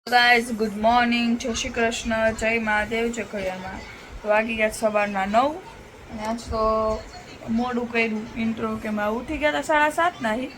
Guys good morning, જય શ્રી કૃષ્ણ, જય મહાદેવ, જય ખોડિયારમાં. તો વાગી ગયા સવારના 9 અને આજ તો મોડું કર્યું ઇન્ટ્રો કે ઉઠી ગયા હતા 7:30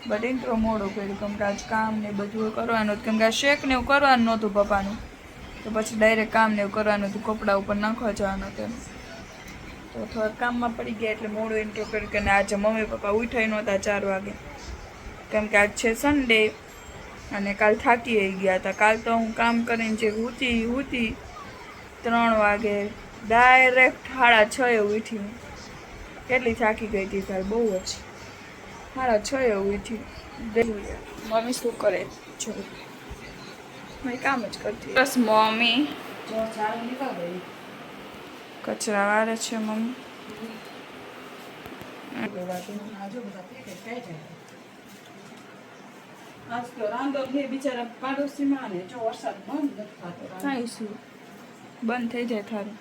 બટ ઇન્ટ્રો મોડું કર્યું કેમ કે આજ કામ ને બધું કરવાનું કેમ કે શેક ને એવું કરવાનું નહોતું પપ્પાનું, તો પછી ડાયરેક્ટ કામ ને એવું કરવાનું હતું, કપડાં ઉપર નાખવા જવાનું હતું. તો થોડા કામમાં પડી ગયા એટલે મોડું ઇન્ટ્રો કર્યું કે આજે મમ્મી પપ્પા ઉઠાઈ નહોતા 4 વાગે કેમ કે આજ છે સન્ડે અને કાલ થાકી ગયા હતા. કાલ તો હું કામ કરીને જે ઉઠી 3 વાગે ડાયરેક્ટ 6:30 ઉઠી. કેટલી થાકી ગઈ હતી કાલ, બહુ જ 6:30 ઉઠી. મમ્મી શું કરે જો મેં કામ જ કરતી. બસ મમ્મી કચરા વાળે છે. મમ્મી આજ તો રાંધો બે બિચારા પાડોશીમાં ને જો વરસાદ બંધ નથી થતો. થાઈશું બંધ થઈ જાય થારું.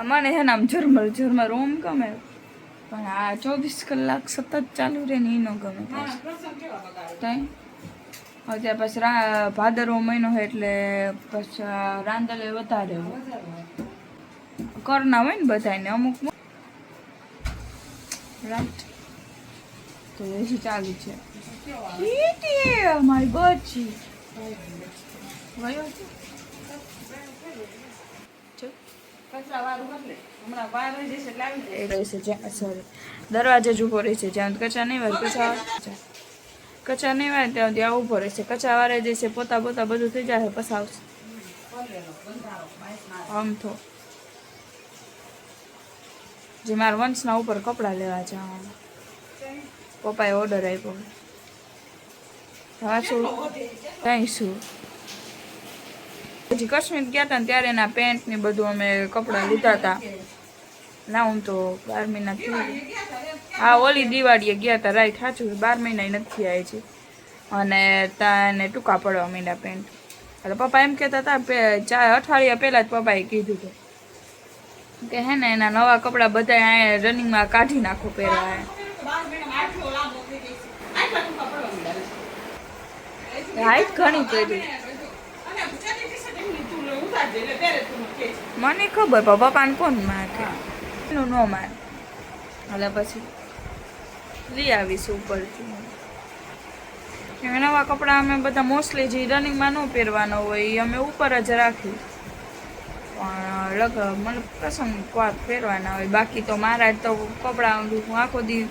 મને હે ને આમ ઝરમર ઓમ ગમે પણ આ 24 કલાક સતત ચાલુ રહે ને એનો ગમે. ત્યાં પછી ભાદરવો મહિનો હોય એટલે પછી રાંદલે વધારે કરના હોય ને બધાને અમુક રાઈટ. તો હજી ચાલુ છે. મારી ગોચી વયો સોરી દરવાજે જ ઊભો રહેશે જ્યાં કચા નહીં વાય કચા નહીં વાય ત્યાં ત્યાં ઊભો રહેશે. કચા વારે જશે પોતા બધું થઈ જાય પછી આવશે. આમ તો જે મારા વંશના ઉપર કપડાં લેવા જવાના પપ્પાએ ઓર્ડર આપ્યો. પાછું શું પછી કાશ્મીર ગયા હતા ને ત્યારે એના પેન્ટ ને બધું અમે કપડાં લીધા હતા. ના હું તો 12 મહિના હા ઓલી દિવાળીએ ગયા હતા. રાઈટ સાચું 12 મહિના નથી આવી છે અને તાને ટૂંકા પડવા માંડ્યા પેન્ટ. એટલે પપ્પા એમ કહેતા હતા 4 અઠવાડિયા પહેલાં જ પપ્પાએ કીધું હતું કે હે ને એના નવા કપડાં બધા અહીંયા રનિંગમાં કાઢી નાખો પહેરવા. હાઈટ ઘણી કરી મને ખબર પપ્પાને કોણ મારે એનું ન મારે એટલે પછી લઈ આવીશું ઉપરથી. નવા કપડાં અમે બધા મોસ્ટલી જે રનિંગમાં ન પહેરવાનો હોય એ અમે ઉપર જ રાખી પણ મને પ્રસંગ વાત પહેરવાના હોય. બાકી તો મારા તો કપડાં હું આખો દી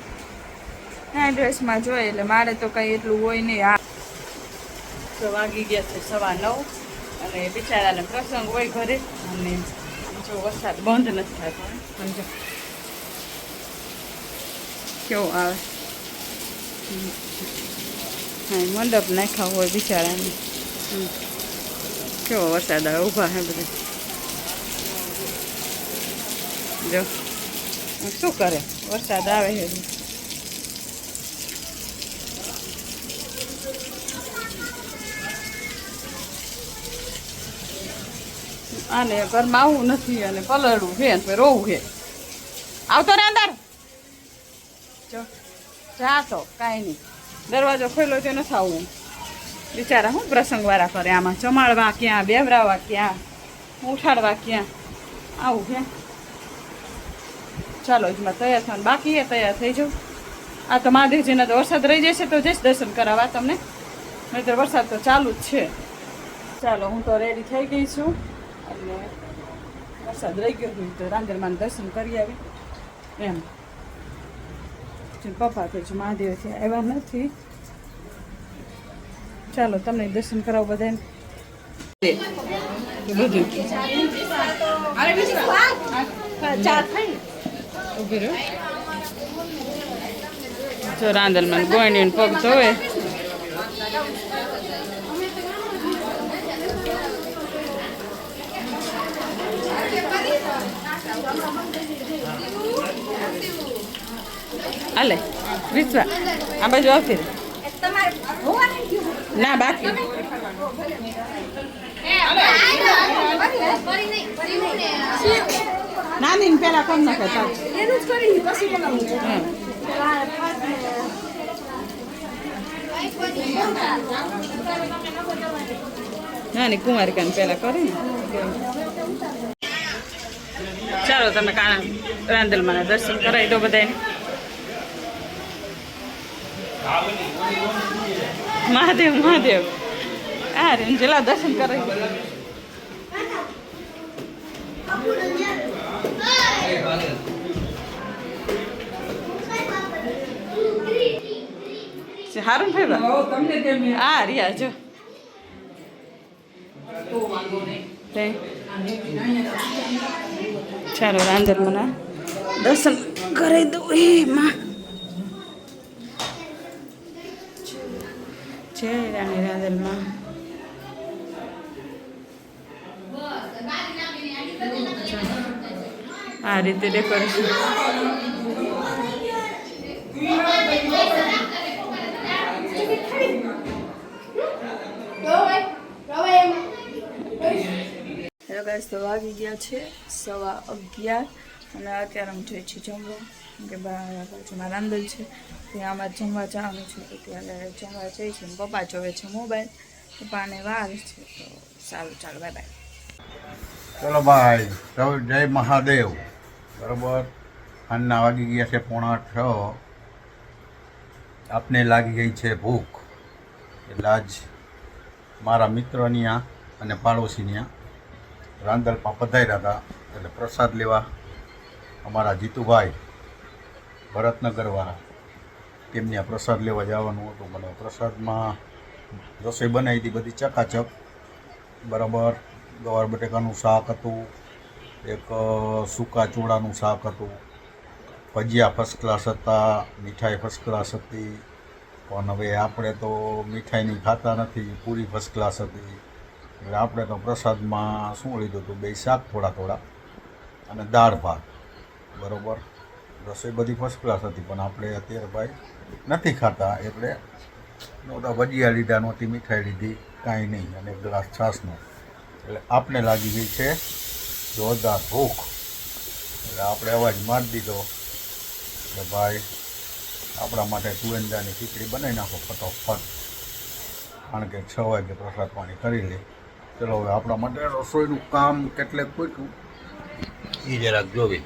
ના ડ્રેસમાં જોઈએ એટલે મારે તો કંઈ એટલું હોય નહીં. તો વાગી ગયા છે 9:15 અને બિચારાને પ્રસંગ હોય ઘરે અને જો વરસાદ બંધ નથી થતો. સમજો કેવો આવે. હા મંડપ નાખ્યા હોય બિચારાને. કેવો વરસાદ આવે. ઊભા હે બધા જો શું કરે વરસાદ આવે છે. આને ઘરમાં આવવું નથી અને પલળવું છે ને રોવું છે. આવતો રે અંદર જો જા તો કાંઈ નહીં. દરવાજો ખોલ્યો છે નથી આવવું. બિચારા શું પ્રસંગવાળા કરે આમાં. જમાડવા ક્યાં, બેવરાવા ક્યાં, ઉઠાડવા ક્યાં, આવું છે. ચાલો જમાં તૈયાર થવાનું બાકી છે. તૈયાર થઈ જાઉં. આ તો મહાદેવજીના તો વરસાદ રહી જશે તો જઈશ દર્શન કરાવવા તમને. નહીંતર વરસાદ તો ચાલુ જ છે. ચાલો હું તો રેડી થઈ ગઈ છું અને વરસાદ રહી ગયો હોય તો રાંદરમાન દર્શન કરી આવી એમ. પપ્પા તો જ મહાદેવ છે આવ્યા નથી. ચાલો તમને દર્શન કરાવો બધાને. બધું ઉભી રહ્યો જો રાંદરમાન ગોયણી પગ ધોવે. હાલે વિશ્વા આ બાજુ આવતી રે. ના બાકી નાની પેલા કોણ નાખે નાની કુમારિકાને પહેલા કરે ને. ચાલો તમે રાંદલમાના દર્શન કરાવી દો બધાને. મહાદેવ મહાદેવ હા રેન્જેલા દર્શન કરાવી. હારું ભાઈ હા રિયા જો ચાલો રાંદલમાના દર્શન કરાવી દો. એ માં જય રાણી રાંદલમાં. આ રીતે ડેકોરેશન. હેલો ગાઈસ, તો વાગી ગયા છે 11:15 અને અત્યારે અમે જઈએ છીએ જમવા કે બાજુમાં રાંદલ છે ત્યાં અમારે જમવા જવાનું છે. તો ત્યારે જમવા જઈએ છીએ. પપ્પા જોવે છે મોબાઈલ, પપ્પાને વાર છે. તો સારું ચાલો બાય બાય. ચલો ભાઈ જય મહાદેવ. બરાબર સાંજના વાગી ગયા છે 7:45. આપને લાગી ગઈ છે ભૂખ એટલે આજ મારા મિત્રની આ અને પાડોશીની આ રાંદલમાં પધાર્યા હતા એટલે પ્રસાદ લેવા અમારા જીતુભાઈ ભરતનગરવાળા તેમની આ પ્રસાદ લેવા જવાનું હતું. મને પ્રસાદમાં રસોઈ બનાવી હતી બધી ચકાચક. બરાબર ગવાર બટેકાનું શાક હતું, એક સૂકા ચોળાનું શાક હતું, ભજીયા ફર્સ્ટ ક્લાસ હતા, મીઠાઈ ફર્સ્ટ ક્લાસ હતી. પણ હવે આપણે તો મીઠાઈની ખાતા નથી, પૂરી ફર્સ્ટ ક્લાસ હતી. એટલે આપણે તો પ્રસાદમાં શું લીધું હતું, 2 શાક થોડા અને દાળ ભાત. બરાબર રસોઈ બધી ફર્સ્ટ ક્લાસ હતી પણ આપણે અત્યારે ભાઈ નથી ખાતા એટલે નહોતા ભજીયા લીધા, નહોતી મીઠાઈ લીધી, કાંઈ નહીં, અને 1 ગ્લાસ છાશનો. એટલે આપને લાગી ગઈ છે જોરદાર ભૂખ. એટલે આપણે અવાજ મારી દીધો કે ભાઈ આપણા માટે તુવેરદાળની ખીચડી બનાવી નાખો ફટોફટ, કારણ કે 6 વાગે પ્રસાદ પાણી કરી લે. ચલો હવે આપણા માટે રસોઈનું કામ કેટલે પૂછ્યું એ જરાક જોવી.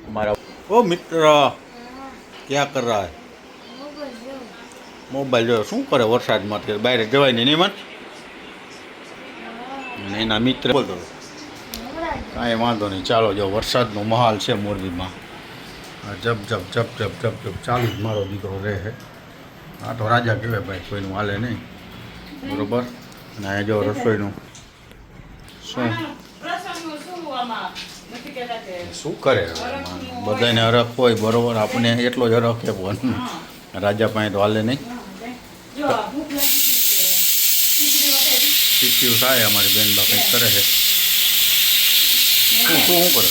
અમારા ઓ મિત્ર ક્યાં કર રહા હે? મોબાઈલ જો શું કરે વરસાદમાં અત્યારે બહાર જવાય નહીં મન. અને એના મિત્ર બોલતો કાંઈ વાંધો નહીં. ચાલો જો વરસાદનો માહોલ છે મોરબીમાં. જપ જપ જપ જપ જપ જપ ચાલુ જ મારો દીકરો રહે. આ તો રાજા કહેવાય ભાઈ, કોઈનું હાલે નહીં. બરોબર. અને અહીંયા જો રસોઈનું શું કરે બધાને હરખ હોય. બરોબર આપણે એટલો જ હરખ છે પણ રાજા પાસે તો હાલે નહીં. શીખ્યું થાય અમારી બેન બા કંઈક કરે છે. શું કરે?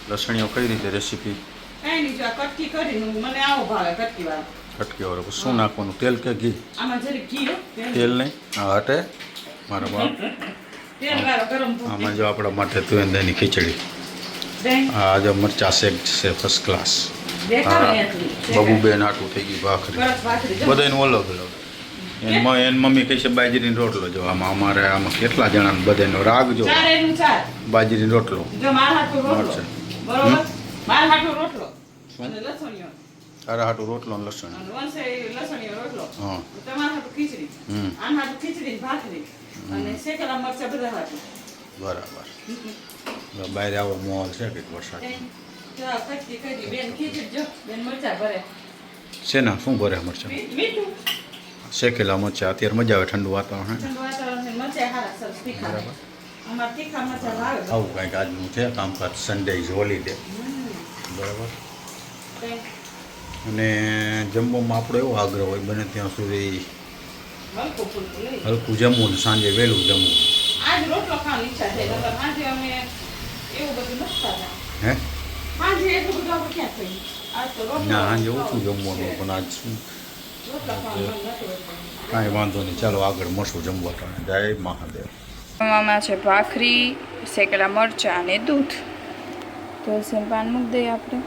લસણીઓ કઈ રીતે રેસીપી? કટકી વાળો શું નાખવાનું? તેલ કે ઘી? તેલ નહીં, હા હટે મારા બાપ. આમાં જો આપણા માટે તુવેરદાળની ખીચડી, આ જો મરચા શેક છે ફર્સ્ટ ક્લાસ. બબુબેન આટું થઈ ગઈ ભાખરી, બધાનું અલગ અલગ. એની મમ્મી કહે છે બાજરીનો રોટલો. જો આમાં અમારે આમાં કેટલા જણાનો બધાનો રાગ જો બાજરીનો રોટલો મરચા. તારા હાટું રોટલો ને લસણ. હા બરાબર. બહાર આવો માહોલ છે કે વરસાદ છે ને? શું ભરે મરચા? શેકેલા મરચા. અત્યારે મજા આવે ઠંડુ વાતાવરણ. બરાબર. આવું કંઈક આજનું છે કામકાજ. Sunday is holiday. બરાબર. અને જમવામાં આપણો એવો આગ્રહ હોય બને ત્યાં સુધી હલકું જમવું ને સાંજે વહેલું જમવું. હે ના સાંજે ઓછું જમવાનું પણ આજ શું કાંઈ વાંધો નહીં. ચાલો આગળ મળશું જમવા ટાણે. જય મહાદેવ. આમાં છે ભાખરી, શેકેલા મરચાં અને દૂધ. તુલસીનું પાન મૂકી દઈએ આપણે.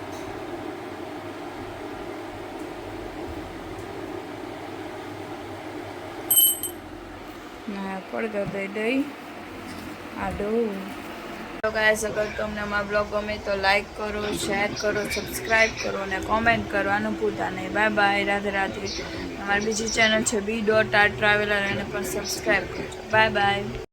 ના પડઘા દઈ દઈ આડો. તો ગાઈસ અગર તમને અમારા બ્લોગ ગમે તો લાઈક કરો, શેર કરો, સબસ્ક્રાઈબ કરો અને કોમેન્ટ કરવાનું ભૂલતા નહીં. Bye bye, Radhe Radhe. અમારી બીજી ચેનલ છે B.R ટ્રાવેલર, એને પણ સબસ્ક્રાઈબ કરજો. Bye bye.